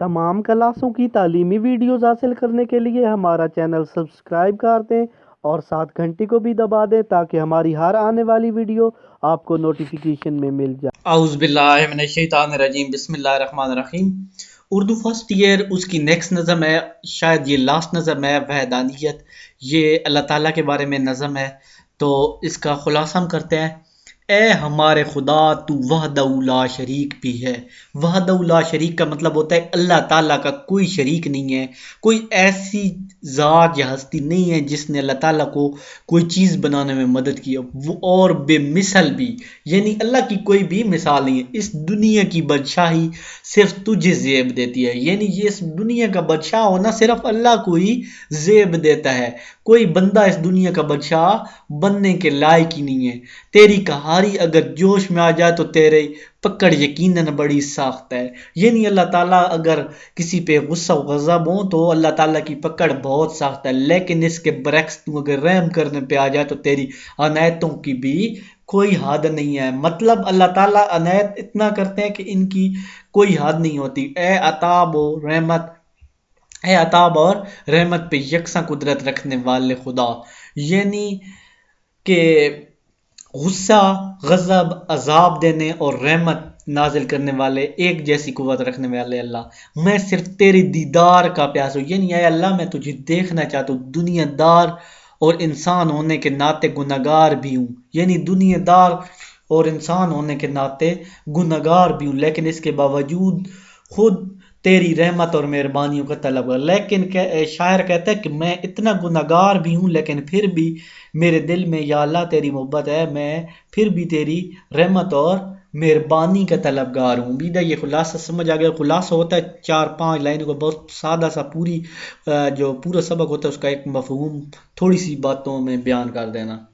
तमाम क्लासों की तालीमी वीडियोज़ हासिल करने के लिए हमारा चैनल सब्सक्राइब कर दें और साथ घंटी को भी दबा दें ताकि हमारी हर आने वाली वीडियो आपको नोटिफिकेशन में मिल जाए। औज़ु बिल्लाहि मिनश शैतानिर रजीम, बिस्मिल्लाहिर रहमानिर रहीम। उर्दू फर्स्ट ईयर उसकी नेक्स्ट नज़म है, शायद ये लास्ट नज़म है, वहदानियत। ये अल्लाह ताला के बारे में नज़म है, तो इसका खुलासा हम करते हैं। ए हमारे खुदा तू वहदहू ला शरीक भी है। वहदहू ला शरीक का मतलब होता है अल्लाह ताला का कोई शरीक नहीं है, कोई ऐसी ज़ात या हस्ती नहीं है जिसने अल्लाह ताला को कोई चीज़ बनाने में मदद की हो। वो और बेमिसल भी, यानी अल्लाह की कोई भी मिसाल नहीं है। इस दुनिया की बादशाही सिर्फ तुझे ज़ेब देती है, यानी ये इस दुनिया का बादशाह होना सिर्फ अल्लाह को ही ज़ेब देता है। कोई बंदा इस दुनिया का बादशाह बनने के लायक ही नहीं है। तेरी कहारी अगर जोश में आ जाए तो तेरे पकड़ यकीनन बड़ी सख्त है, यानी अल्लाह ताला अगर किसी पे गुस्सा गज़ब हो तो अल्लाह ताला की पकड़ बहुत सख्त है। लेकिन इसके बरक्स तू अगर रहम करने पे आ जाए तो तेरी अनायतों की भी कोई हद नहीं है। मतलब अल्लाह ताला अनायत इतना करते हैं कि इनकी कोई हद नहीं होती। ए अताब और रहमत पे यकसा कुदरत रखने वाले खुदा, यानी कि गुस्सा, गज़ब, अजाब देने और रहमत नाजिल करने वाले, एक जैसी कुव्वत रखने वाले अल्लाह। मैं सिर्फ तेरे दीदार का प्यास हूँ, यानी ऐ अल्लाह मैं तुझे देखना चाहता हूँ। दुनियादार और इंसान होने के नाते गुनहगार भी हूँ, यानी दुनियादार और इंसान होने के नाते गुनहगार भी हूँ, लेकिन इसके बावजूद खुद तेरी रहमत और मेहरबानियों का तलब है। लेकिन शायर कहता है कि मैं इतना गुनहगार भी हूँ लेकिन फिर भी मेरे दिल में या अल्लाह तेरी मोहब्बत है, मैं फिर भी तेरी रहमत और मेहरबानी का तलबगार हूँ। उम्मीद है ये खुलासा समझ आ गया। खुलासा होता है 4-5 लाइनों का, बहुत सादा सा, पूरी जो पूरा सबक होता है उसका एक मफहूम थोड़ी सी बातों में बयान कर देना।